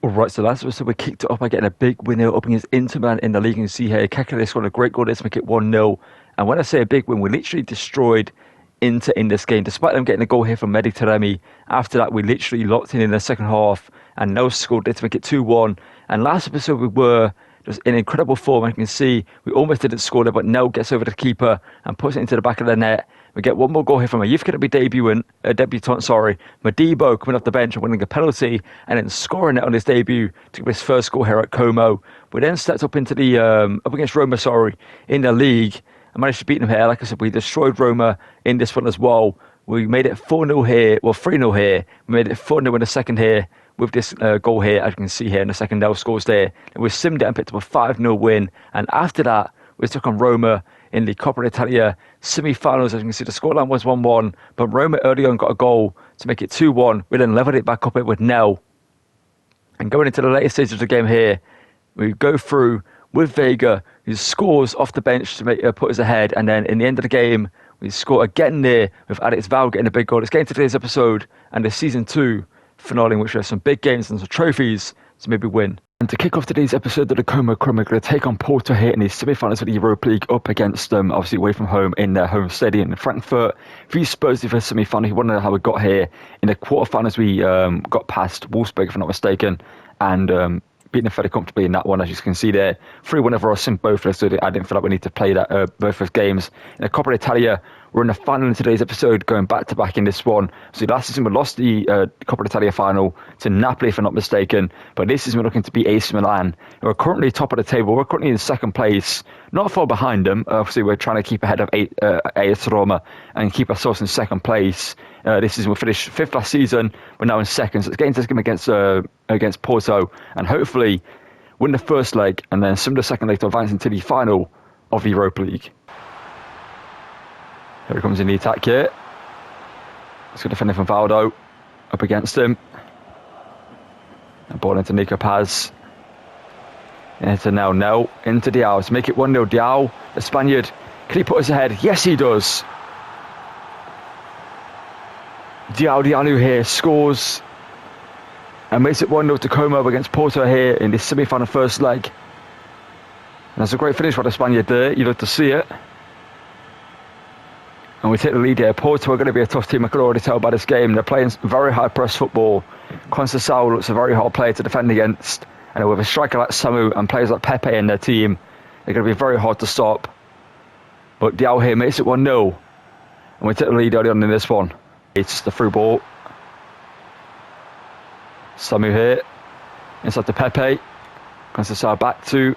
Alright, so last episode we kicked it off by getting a big win here up against Inter Milan in the league. You can see here, Kekele scored a great goal there to make it 1-0. And when I say a big win, we literally destroyed Inter in this game. Despite them getting a goal here from Mehdi Taremi, after that we literally locked in the second half and Nel scored there to make it 2-1. And last episode we were just in incredible form. And you can see we almost didn't score there, but Nel gets over the keeper and puts it into the back of the net. We get one more goal here from a youth academy debutant, Modibo coming off the bench and winning a penalty and then scoring it on his debut to give his first goal here at Como. We then stepped up into the up against Roma, in the league and managed to beat them here. Like I said, we destroyed Roma in this one as well. We made it 4-0 here, well 3-0 here. We made it 4-0 in the second here with this goal here, as you can see here in the second. Nel scores there. And we simmed it and picked up a 5-0 win. And after that, we took on Roma in the Coppa Italia semi-finals. As you can see, the scoreline was 1-1, but Roma early on got a goal to make it 2-1. We then levelled it back up with Nel. And going into the later stages of the game here, we go through with Vega, who scores off the bench to put us ahead. And then in the end of the game, we score again there with Alex Val getting a big goal. Let's get into today's episode and the Season 2 finale, in which we have some big games and some trophies to maybe win. And to kick off today's episode of the Como Chrome, we're going to take on Porto here in the semi-finals of the Europa League, up against them, obviously away from home in their home stadium in Frankfurt. V Spurs, the first semi-final. You want to know how we got here. In the quarterfinals, we got past Wolfsburg, if I'm not mistaken, and beating them fairly comfortably in that one, as you can see there. 3-1 over us in both of us, so I didn't feel like we need to play that both of games. In the Coppa Italia, we're in the final in today's episode, going back-to-back in this one. So last season we lost the Coppa Italia final to Napoli, if I'm not mistaken. But this season we're looking to beat AC Milan. We're currently top of the table. We're currently in second place, not far behind them. Obviously, we're trying to keep ahead of AS Roma and keep ourselves in second place. This season we finished fifth last season. We're now in second. So it's getting to this game against Porto, and hopefully win the first leg and then some of the second leg to advance into the final of the Europa League. Here he comes in the attack here. Let's go defending from Valdo. Up against him. And ball into Nico Paz. Into Nel. Into Diao to make it 1-0. Diao, the Spaniard. Can he put us ahead? Yes, he does. Diao here scores and makes it 1-0 to Como against Porto here in this semi-final first leg. And that's a great finish for the Spaniard there. You love to see it. And we take the lead here. Porto are going to be a tough team. I could already tell by this game. They're playing very high press football. Conceição looks a very hard player to defend against. And with a striker like Samu and players like Pepe in their team, they're going to be very hard to stop. But Diao here makes it 1-0. And we take the lead early on in this one. It's the through ball. Samu here. Inside to Pepe. Conceição back to.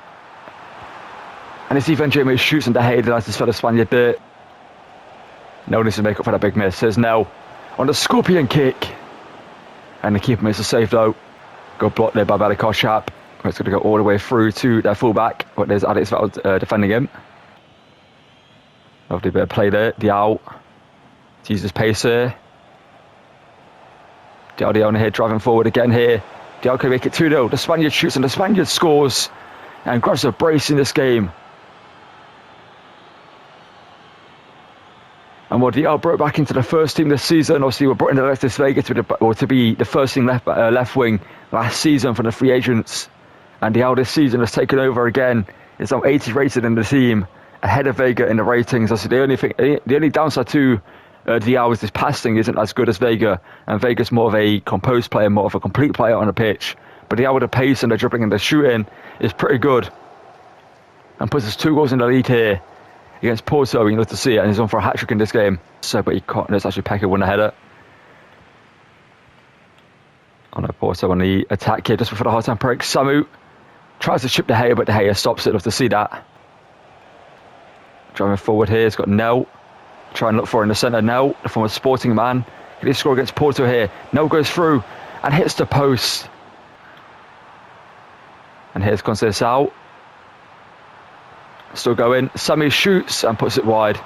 And it's even Jamie shoots and De Gea denies his fellow Spaniard there. Nel needs to make up for that big miss. There's Nel on the scorpion kick. And the keeper makes a save though. Got blocked there by Balikoshap. It's going to go all the way through to their fullback. But there's Alex Val defending him. Lovely bit of play there. Diao. Uses pace here. Diao on here driving forward again here. Diao can make it 2-0. The Spaniard shoots and the Spaniard scores. And grabs a brace in this game. And what Diao brought back into the first team this season. Obviously, we brought in Alexis Vega to be the first team left wing last season from the free agents. And Diao this season has taken over again. It's now 80 rated in the team, ahead of Vega in the ratings. Obviously, the only downside to Diao is his passing isn't as good as Vega. And Vega's more of a composed player, more of a complete player on the pitch. But Diao with the pace and the dribbling and the shooting is pretty good. And puts us 2 goals in the lead here against Porto. You love to see it, and he's on for a hat-trick in this game. So, but he can't. It's actually Pekka won the header. On a Porto on the attack here just before the half-time break. Samu tries to chip De Gea, but De Gea stops it. Love to see that. Driving forward here, he's got Nel. Try and look for in the centre. Nel, the former Sporting man. Can he score against Porto here? Nel goes through and hits the post. And here's Conceição. Still going. Samu shoots and puts it wide.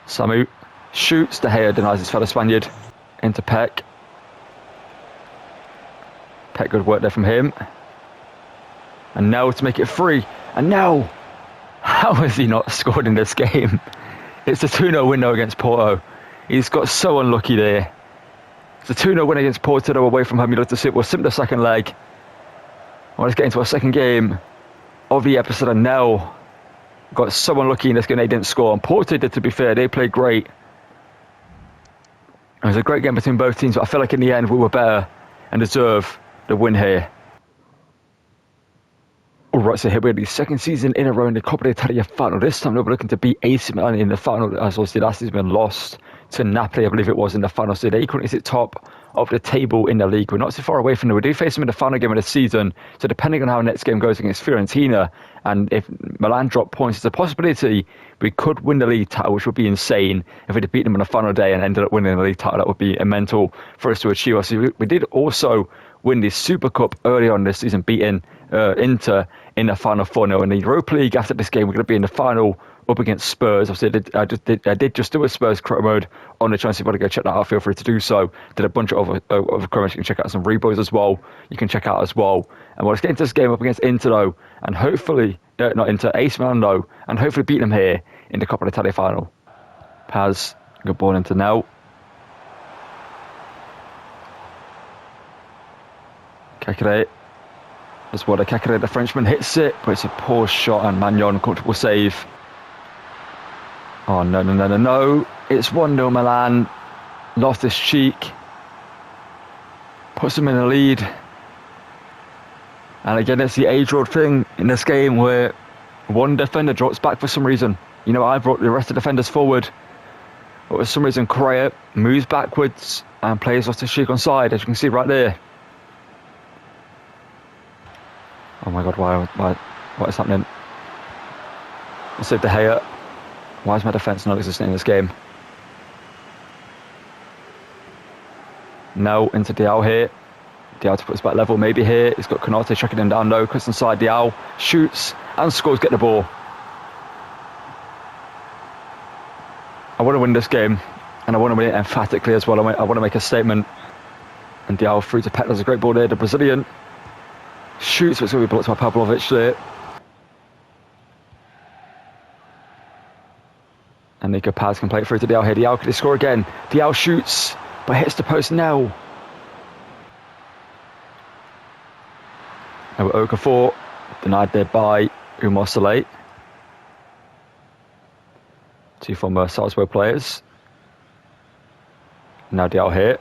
Samu shoots. De Gea denies his fellow Spaniard. Into Peck. Peck, good work there from him. And Nel to make it 3. And Nel, how has he not scored in this game? It's a 2-0 win though against Porto. He's got so unlucky there. It's a 2-0 win against Porto though, away from home. You'd love to see it. We'll sim the second leg. I want to get into our second game of the episode, and now got so unlucky in this game they didn't score. And Porto did, to be fair. They played great. It was a great game between both teams, but I feel like in the end we were better and deserve the win here. Alright, so here we are, the second season in a row in the Coppa Italia final. This time we're looking to beat AC Milan in the final, as obviously last season been lost to Napoli, I believe it was, in the final. So they currently sit top of the table in the league. We're not so far away from them. We do face them in the final game of the season. So depending on how next game goes against Fiorentina, and if Milan drop points, there's a possibility we could win the league title, which would be insane. If we beat them on the final day and ended up winning the league title, that would be mental for us to achieve. So we did also win the Super Cup early on this season, beating Inter in the final 4-0. In the Europa League, after this game, we're going to be in the final up against Spurs. Obviously, I did just do a Spurs career mode on the channel. If you want to go check that out, feel free to do so. Did a bunch of other career modes. You can check out some rebos as well. You can check out as well. And we'll just get into this game up against Inter though, and hopefully, not Inter, AC Milan though, and hopefully beat them here in the Coppa Italia final. Paz, good ball into now. Kekere. As well, Kekere, the Frenchman, hits it, but it's a poor shot, and Magnon, comfortable save. Oh, no. It's 1-0 Milan. Lost his cheek. Puts them in the lead. And again, it's the age-old thing in this game where one defender drops back for some reason. You know, I brought the rest of the defenders forward, but for some reason, Correa moves backwards and plays off the cheek on side, as you can see right there. Oh my God, why, what is happening? Let's save De Gea. Why is my defence not existing in this game? No, into Diao here. Diao to put us back level, maybe here. He's got Konate tracking him down low. Cuts inside, Diao shoots and scores, get the ball. I want to win this game, and I want to win it emphatically as well. I want to make a statement. And Diao through to Pet. There's a great ball there, the Brazilian. Shoots, but it's going to be blocked by Pavlovic there. And Nico Paz can play it through to Diao here. Diao, could he score again? Diao shoots, but hits the post now. And Okafor, denied there by Umar Saleh. Two former Salzburg players. Now Diao here.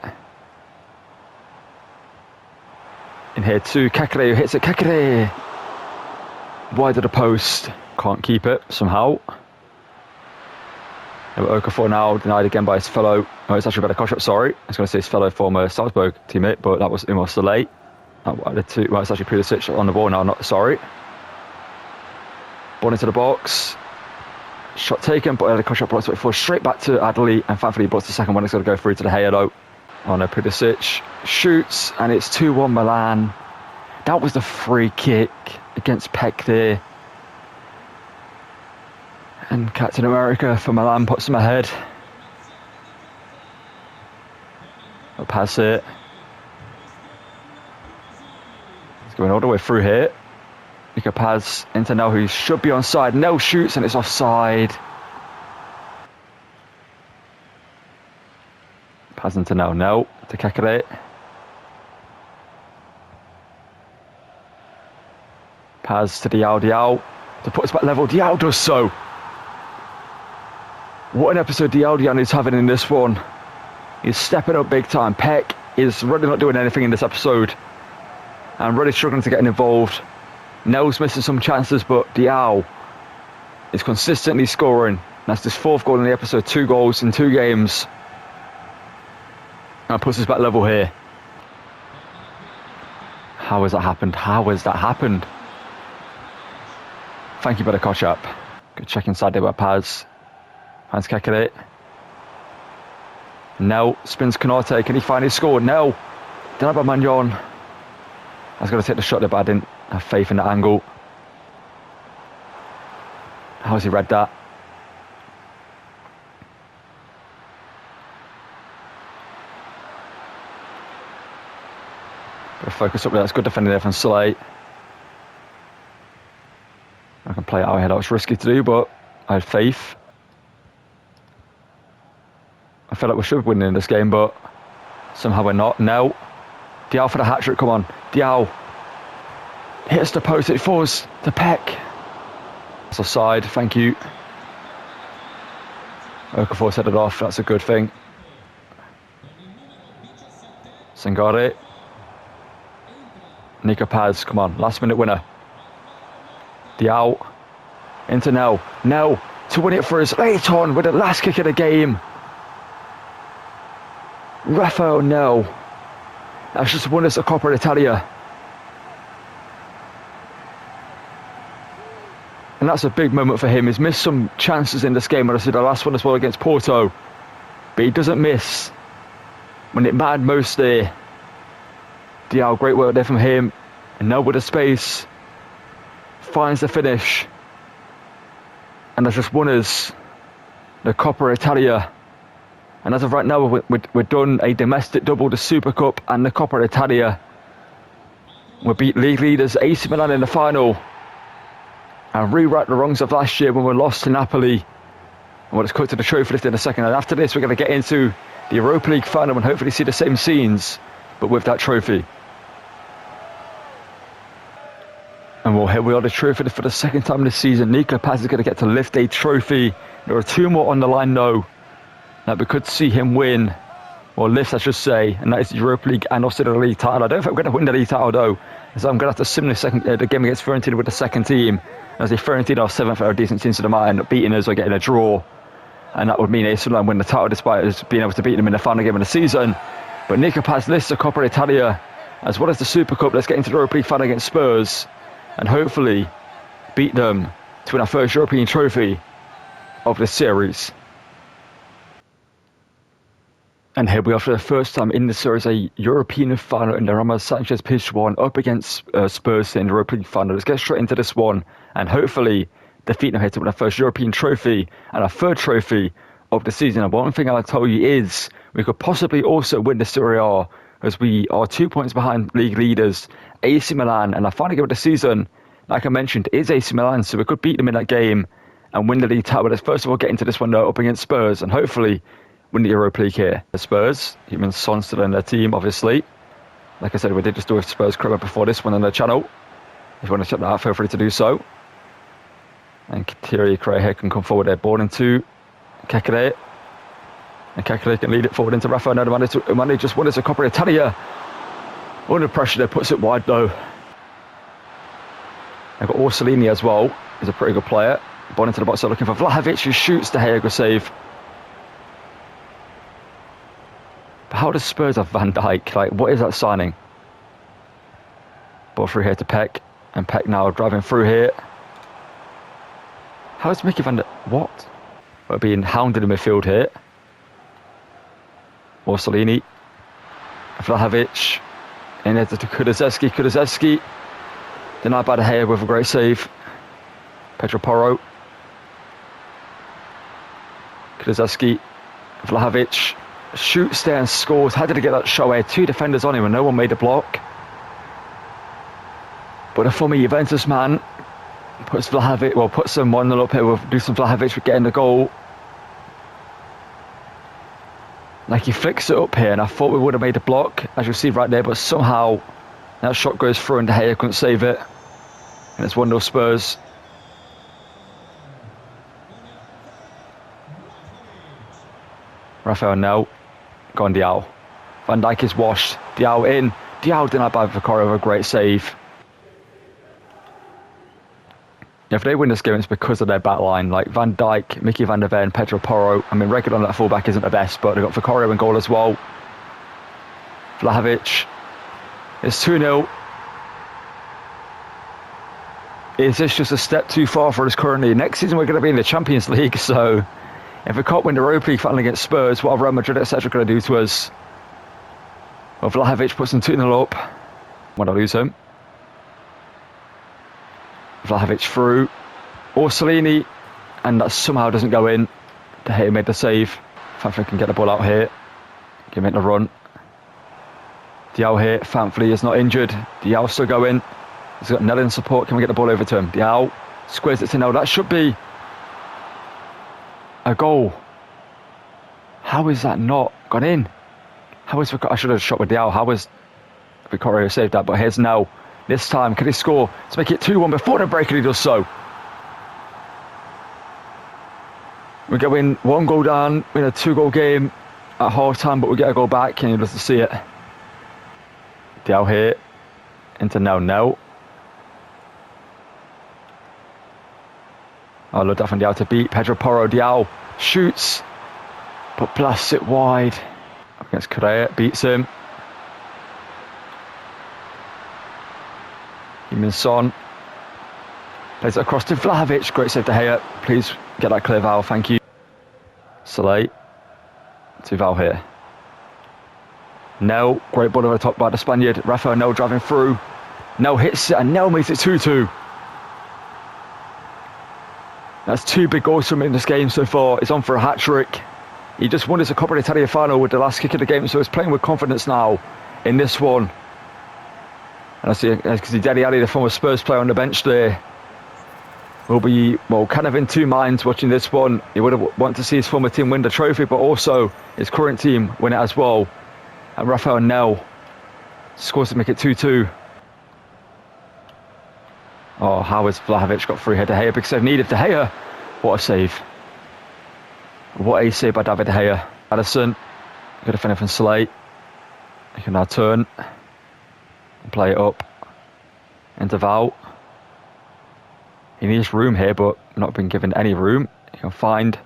In here too, Kekere who hits it. Kekere! Wide of the post. Can't keep it somehow. Okafor now denied again by his fellow. Oh, it's actually better Koshop, sorry. I was going to say his fellow former Salzburg teammate, but that was Umar Saleh. Well, it's actually Pulisic on the ball now, not sorry. Ball into the box. Shot taken, but Koshop blocks it forward straight back to Adli, and thankfully he blocks the second one. It's going to go through to the Gea though. Oh no, Pulisic shoots, and it's 2-1 Milan. That was the free kick against Peck there. And Captain America for Milan puts them ahead. I'll pass it. It's going all the way through here. Nico Paz into Nel, who should be onside. Nel shoots, and it's offside. Paz into Nel to Kekere. Paz to Diao to put us back level. Diao does so. What an episode Diao is having in this one. He's stepping up big time. Peck is really not doing anything in this episode and really struggling to get involved. Nel's missing some chances, but Diao is consistently scoring. That's his fourth goal in the episode, 2 goals in 2 games. And puts us back level here. How has that happened? Thank you, better Kochap. Good check inside there by Paz. Hands Kekere. Nel spins Konate. Can he finally score? Nel. Denied by Magnon. I was going to take the shot there, but I didn't have faith in that angle. How has he read that? Focus up there. That's good defending there from Saleh. I can play it out here. That was risky to do, but I had faith. feel like we should be winning in this game, but somehow we're not. No. Diao for the hat-trick, come on. Diao hits the post, it falls to Peck. It's offside, thank you. Okafor set it off, that's a good thing. Sangare. Nico Paz, come on, last minute winner. Diao. Into Nel. Nel to win it for us late on with the last kick of the game. Rafael Nel. That's just won us a Coppa Italia. And that's a big moment for him. He's missed some chances in this game, and I said the last one as well against Porto. But he doesn't miss when it mattered most there. Diao, great work there from him. And now with the space, finds the finish. And has just won us the Coppa Italia. And as of right now, we've done a domestic double, the Super Cup and the Coppa Italia. We beat league leaders AC Milan in the final and rewrite the wrongs of last year when we lost to Napoli. And we'll just cut to the trophy lift in a second. And after this, we're going to get into the Europa League final and hopefully see the same scenes, but with that trophy. And well, here we are, the trophy for the second time this season. Nico Paz is going to get to lift a trophy. There are two more on the line though that we could see him win, or lift I should say, and that is the Europa League and also the league title. I don't think we're going to win the league title though, as I'm going to have to simulate the game against Fiorentina with the second team. As the Fiorentina are 7th are a decent team, so they might end up beating us or getting a draw, and that would mean AC Milan win the title despite us being able to beat them in the final game of the season. But Nico Paz lifts the Coppa Italia as well as the Super Cup. Let's get into the Europa League final against Spurs and hopefully beat them to win our first European trophy of this series. And here we are for the first time in the series, a European final in the Ramos Sanchez pitch one up against Spurs in the Europa League final. Let's get straight into this one and hopefully defeat them here to win our first European trophy and our third trophy of the season. And one thing I'll tell you is we could possibly also win the Serie A, as we are 2 points behind league leaders AC Milan, and our final game of the season, like I mentioned, is AC Milan, so we could beat them in that game and win the league title. Let's first of all get into this one though, up against Spurs, and hopefully win the Europa League here. The Spurs, even Son still in their team, obviously. Like I said, we did just do a Spurs crowd before this one on the channel. If you want to check that out, feel free to do so. And Thierry Crehe can come forward there, ball into Kekere. And Kekere can lead it forward into Rafael Nadal. Mane just won us a Coppa Italia. Under pressure there, puts it wide though. I've got Orsolini as well. He's a pretty good player. Ball into the box, looking for Vlahovic, who shoots the Hego save. But how does Spurs have Van Dijk? Like, what is that signing? Ball through here to Peck. And Peck now driving through here. How is Mickey Van Dijk? What? We're being hounded in midfield here. Orsolini. Vlahovic. And it's to Kulusevski. Denied by De Gea with a great save. Pedro Porro. Kulusevski. Vlahovic. Shoots there and scores. How did he get that shot away? Two defenders on him and no one made a block. But a former Juventus man puts Vlahovic, well, puts them 1-0 up here with Dusan Vlahovic with getting the goal. Like, he flicks it up here, and I thought we would have made a block, as you see right there, but somehow that shot goes through and De Gea couldn't save it. And it's 1-0 Spurs. Rafael Nel. Gone Diao. Van Dijk is washed. Diao in. Diao denied by Vicario with a great save. If they win this game, it's because of their back line. Like Van Dijk, Mickey van der Ven, Pedro Porro. I mean, Reguilon on that fullback isn't the best, but they've got Vicario in goal as well. Vlahovic. It's 2-0. Is this just a step too far for us currently? Next season we're going to be in the Champions League, so if we can't win the Europa League final against Spurs, what are Real Madrid, etc. going to do to us? Well, Vlahovic puts them 2-0 up. When I lose him. Vlahovic through. Orsolini. And that somehow doesn't go in. De Gea made the save. Thankfully can get the ball out here. Give it a run. Diao here. Thankfully is not injured. Diao still going. He's got Nel in support. Can we get the ball over to him? Diao squares it to Nel. That should be a goal. How is that not gone in? I should have shot with Diao. How was Vicario saved that? But here's now. This time, can he score to make it 2-1 before the break? And he does so. We're going 1 goal down in a 2-goal game at half time, but we get a goal back, and you'll have to see it. Diao here into now. Oh, look, from Diao to beat Pedro Porro. Diao shoots, but blasts it wide. Up against Correa, beats him. Son plays it across to Vlahovic. Great save to Gea. Please get that clear, Val. Thank you. Soleil to Val here. Nel, great ball over the top by the Spaniard. Rafael Nel driving through. Nel hits it and Nel makes it 2-2. That's 2 big goals from him in this game so far. He's on for a hat-trick. He just won his Coppa Italia final with the last kick of the game, so he's playing with confidence now in this one. And I see, because Dele Alli, the former Spurs player on the bench there, will be, kind of in two minds watching this one. He would have wanted to see his former team win the trophy, but also his current team win it as well. And Rafael Nel scores to make it 2-2. Oh, how has Vlahovic got through here? De Gea, big save needed. De Gea, what a save. What a save by David De Gea. Addison, good defender from Slate. He can now turn and play it up into Val. He needs room here, but not been given any room. He can find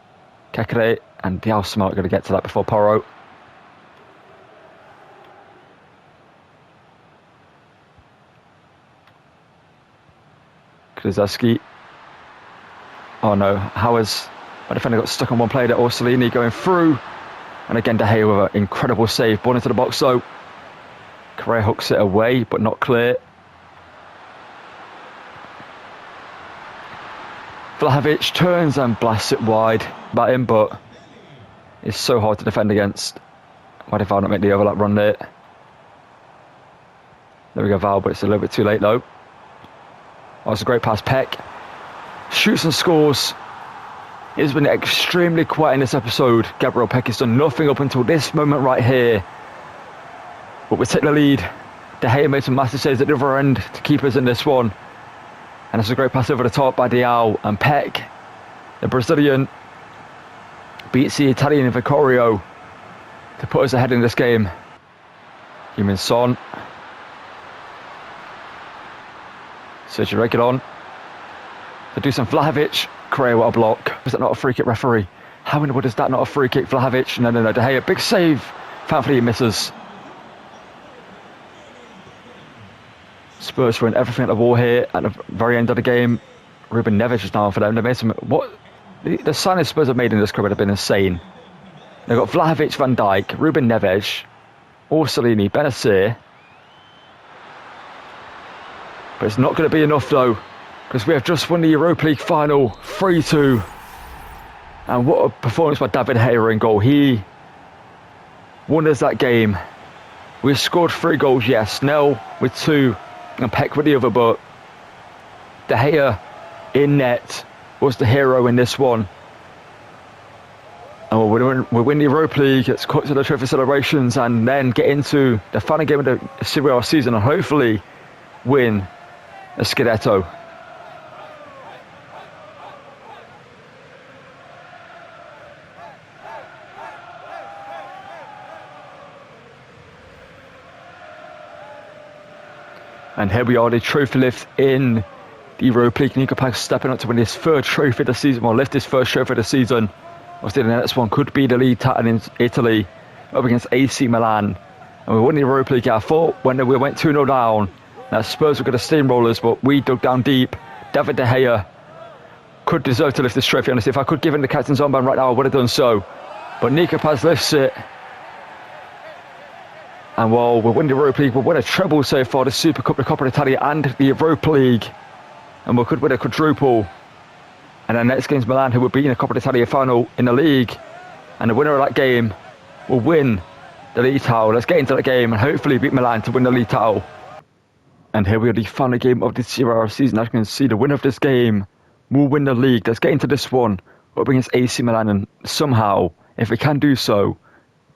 Kekere, and Diao Smart going to get to that before Porro. Kulizeski. Oh no, Howard's my defender got stuck on one player there. Orsolini going through, and again De Gea with an incredible save. Ball into the box though. Correa hooks it away, but not clear. Vlahovic turns and blasts it wide by him, but it's so hard to defend against. Why did Val not make the overlap run there? There we go, Val, but it's a little bit too late though. Oh, it's a great pass. Peck shoots and scores. It's been extremely quiet in this episode. Gabriel Peck has done nothing up until this moment right here. But we take the lead. De Gea made some massive saves at the other end to keep us in this one. And it's a great pass over the top by Diao. And Peck, the Brazilian, beats the Italian Vicario to put us ahead in this game. Heung-min Son. Sergio Reguilon. To do some Vlahovic. Correa, what a block. Was that not a free kick, referee? How in the world is that not a free kick? Vlahovic. No. De Gea, big save. Thankfully he misses. Spurs throwing everything at the wall here at the very end of the game. Ruben Neves is now for them. They made some. What the signings Spurs have made in this club have been insane. They've got Vlahovic, Van Dijk, Ruben Neves, Orsolini, Benacer. But it's not going to be enough though, because we have just won the Europa League final 3-2. And what a performance by David Gea in goal. He won us that game. We scored 3 goals, yes. Nel with 2 and Peck with the other, but De Gea in net was the hero in this one. And we'll win the Europa League. Let's cut to the trophy celebrations and then get into the final game of the Serie A season and hopefully win a Scudetto. And here we are, the trophy lift in the Europa League. Nico Pack stepping up to win his 3rd trophy of the season, or lift his 1st trophy of the season. Obviously the next one could be the league title in Italy up against AC Milan. And we won the Europa League. I thought when we went 2-0 down, that Spurs were going to steamroll us, but we dug down deep. David De Gea could deserve to lift this trophy. Honestly, if I could give him the captain's armband right now, I would have done so. But Nico Paz lifts it. And while we'll win the Europa League, we'll win a treble so far, the Super Cup, the Coppa Italia and the Europa League. And we could win a quadruple. And then next game's Milan, who will be in the Coppa Italia final in the league. And the winner of that game will win the league title. Let's get into that game and hopefully beat Milan to win the league title. And here we are, the final game of the Serie A season. As you can see, the winner of this game will win the league. Let's get into this one up against AC Milan and somehow If we can do so,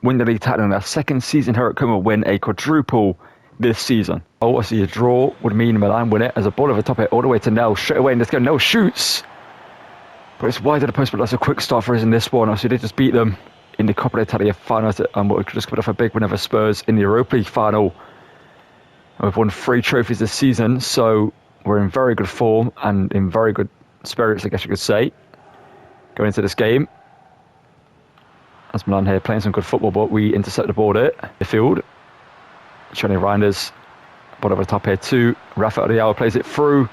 win the league title in our second season here at Como, win a quadruple this season. Obviously, a draw would mean Milan win it as a ball over top it all the way to Nel. Straight away in this game, Nel shoots. But it's wide of the post, but that's a quick start for us in this one. Obviously, they just beat them in the Coppa Italia final, and we're just coming off a big win over Spurs in the Europa League final. And we've won 3 trophies this season, so we're in very good form and in very good spirits, I guess you could say, going into this game. As Milan here playing some good football, but we intercept the ball there, the field. Johnny Reinders, ball over the top here too. Rafael Leao plays it through.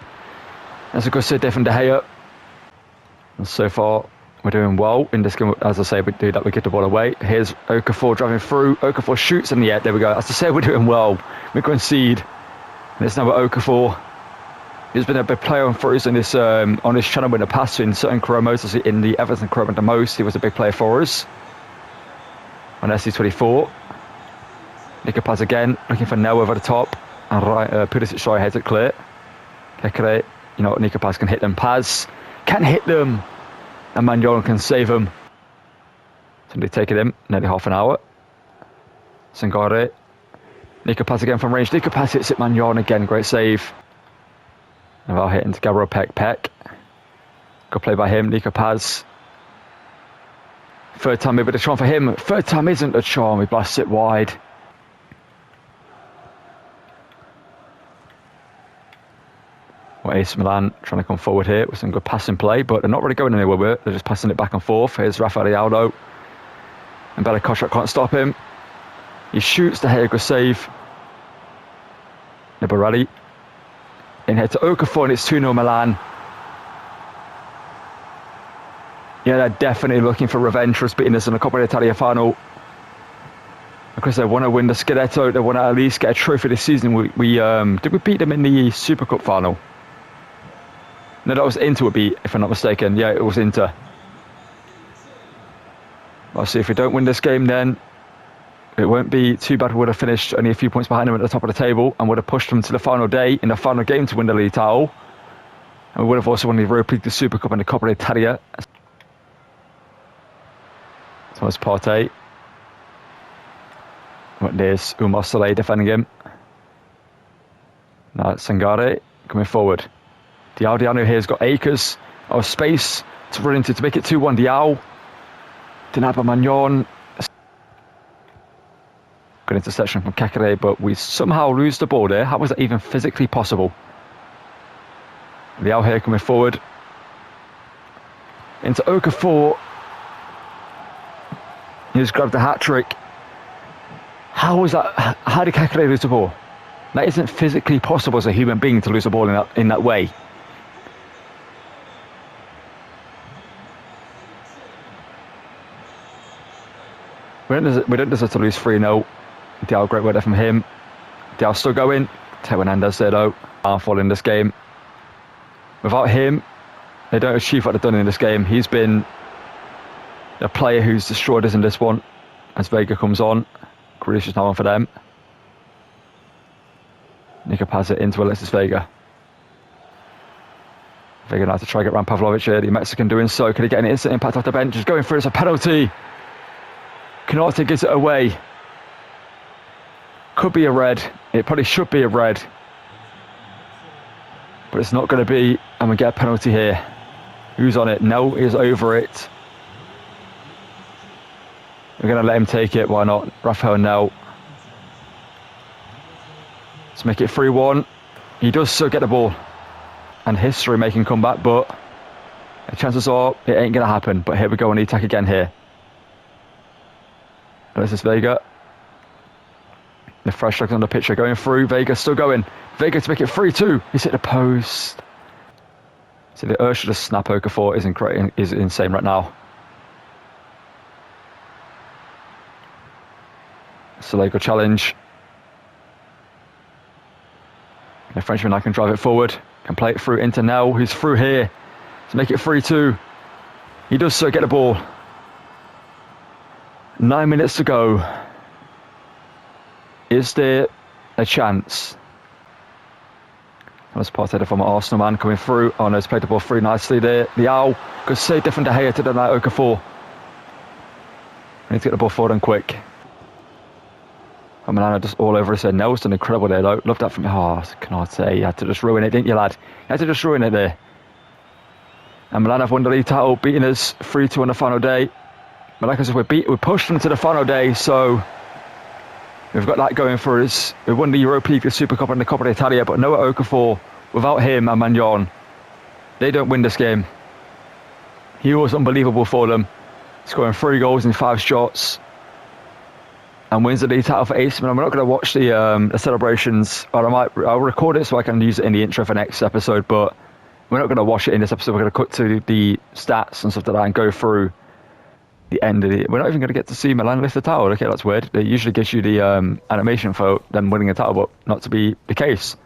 That's a good set there from De Gea. And so far, we're doing well in this game. As I say, we do that, we get the ball away. Here's Okafor driving through. Okafor shoots in the air. There we go. As I say, we're doing well. We concede. And it's now Okafor. He's been a big player for us in this on this channel in the past in certain career modes. In the Everton career the most, he was a big player for us. On SC24. Nico Paz again, looking for Nel over the top. And Pulisic try heads it clear. Kekere, you know what, Nico Paz can hit them. Paz can hit them. And Magnon can save them. Somebody taking him, nearly half an hour. Sangare. Nico Paz again from range. Nico Paz hits it, Magnon again, great save. And I'll hit into Gabriel Peck. Good play by him, Nico Paz. Third time maybe the charm for him. Third time isn't a charm, he blasts it wide. Well, AC Milan trying to come forward here with some good passing play, but they're not really going anywhere with it. They're just passing it back and forth. Here's Rafael Leao. And Bella Koshak can't stop him. He shoots the Gea, good save. Nibarelli. In here to Okafor, and it's 2-0 Milan. Yeah, they're definitely looking for revenge for us beating us in the Coppa Italia final. Because they want to win the Scudetto, they want to at least get a trophy this season. Did we beat them in the Super Cup final? No, that was Inter we beat, if I'm not mistaken. Yeah, it was Inter. I'll see if we don't win this game then. It won't be too bad. We would have finished only a few points behind them at the top of the table and would have pushed them to the final day in the final game to win the league title. And we would have also won the Europa League, the Super Cup and the Coppa Italia. Thomas Partey. There's Umar Saleh defending him. Now it's Sangare coming forward. Diao here's got acres of space to run into to make it 2-1. Diao. Denied by Magnon. Good interception from Kekere, but we somehow lose the ball there. How was that even physically possible? Leao here coming forward. Into Okafor. He's grabbed the hat-trick. How was that? How did Kekere lose the ball? That isn't physically possible as a human being to lose the ball in that way. We don't deserve to lose 3-0. Diao, great work there from him. Diao still going. Teo Hernandez there though. Armful in this game. Without him, they don't achieve what they've done in this game. He's been a player who's destroyed us in this one. As Vega comes on. Grealish is now on for them. Nico Paz it into Alexis Vega. Vega now to try to get around Pavlovic here. The Mexican doing so. Could he get an instant impact off the bench? Just going through. It's a penalty. Canate gives it away. Could be a red. It probably should be a red. But it's not going to be. And we get a penalty here. Who's on it? Nel is over it. We're going to let him take it. Why not? Rafael Nel. Let's make it 3-1. He does so get the ball. And history making comeback, but the chances are it ain't going to happen. But here we go on the attack again here. Alexis Vega. The fresh legs on the pitch are going through. Vega still going. Vega to make it 3-2. He's hit the post. So the urge to just snap Okafor is insane right now. Salego challenge. The Frenchman now can drive it forward. Can play it through into Nel, who's through here to make it 3-2. He does so get the ball. 9 minutes to go. Is there a chance? That was Partey, the former Arsenal man, coming through. Oh no, he's played the ball through nicely there. Leao, good save there from De Gea to deny Okafor. I need to get the ball forward and quick. I mean, I just all over us. Nelson, incredible there, though. Love that from Canate. You had to just ruin it, didn't you, lad? You had to just ruin it there. And Milan have won the league title, beating us 3-2 on the final day. But like I said, we pushed them to the final day, so we've got that going for us. We won the Europa League, the Super Cup, and the Coppa d'Italia. But Noah Okafor, without him and Magnon, they don't win this game. He was unbelievable for them, scoring 3 goals in 5 shots, and wins the league title for AC Milan. We're not going to watch the celebrations, or I'll record it so I can use it in the intro for next episode. But we're not going to watch it in this episode. We're going to cut to the stats and stuff like that and go through the end of it. We're not even going to get to see Milan lift the title. Okay, that's weird. It usually gives you the animation for them winning a title, but not to be the case.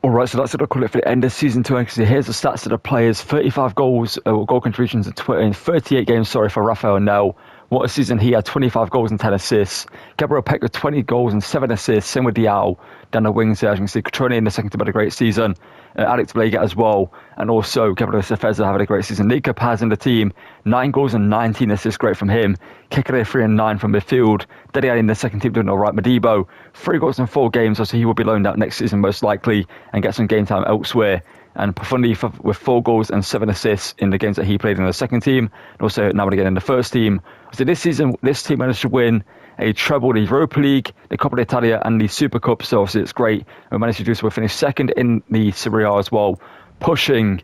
Alright, so that's going to call it for the end of season 2. Here's the stats of the players. 35 goals, goal contributions in 38 games, for Rafael Nel. What a season he had, 25 goals and 10 assists. Gabriel Peck with 20 goals and 7 assists. Same with Diao down the wings there. As you can see, Cotrone in the second team had a great season. Alex Blega as well. And also Gabriel Sefeza having a great season. Nico Paz in the team, 9 goals and 19 assists. Great from him. Kekere 3 and 9 from midfield. Dede in the second team doing all right. Madibo, 3 goals in 4 games. So he will be loaned out next season most likely and get some game time elsewhere. And Profundi with 4 goals and 7 assists in the games that he played in the second team, and also now and again in the first team. So this season, this team managed to win a treble, the Europa League, the Coppa d'Italia, and the Super Cup. So obviously it's great. We managed to do so. We finished second in the Serie A as well, pushing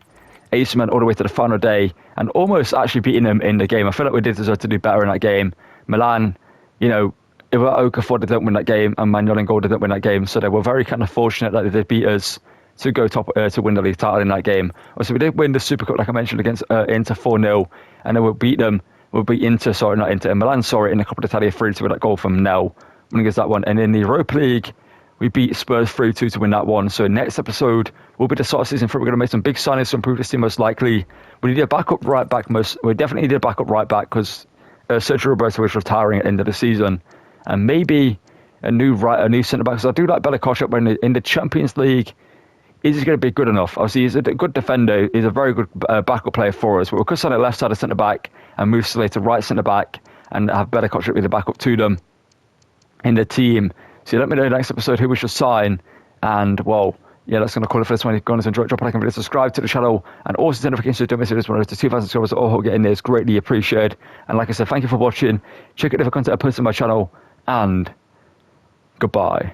AC Milan all the way to the final day, and almost actually beating them in the game. I feel like we did deserve to do better in that game. Milan, you know, if Okafor didn't win that game, and Magnon and Gold didn't win that game, so they were very kind of fortunate that they did beat us to go top to win the league title in that game. Also, we did win the Super Cup, like I mentioned, against Inter 4-0, and then we'll beat them. We'll beat Milan, in the Coppa d'Italia 3-2 with that goal from Nel, winning us that one. And in the Europa League, we beat Spurs 3-2 to win that one. So next episode will be the start of season 3. We're going to make some big signings to improve this team most likely. We need a backup right back. We definitely need a backup right back because Sergio Roberto is retiring at the end of the season, and maybe a new centre back. Because I do like Bella Koch, but in the Champions League, is he going to be good enough? Obviously, he's a good defender. He's a very good backup player for us. But we could sign a left side of centre back and move Slay to right centre back and have Bella Koch be the backup to them in the team. So let me know next episode who we should sign. And well, yeah, that's going to call it for this one. If you want to enjoy it, drop a like and video, subscribe to the channel, and also notifications so don't miss it. This one to 2,000 subscribers. All get in there is greatly appreciated. And like I said, thank you for watching. Check out the other content I post on my channel, and goodbye.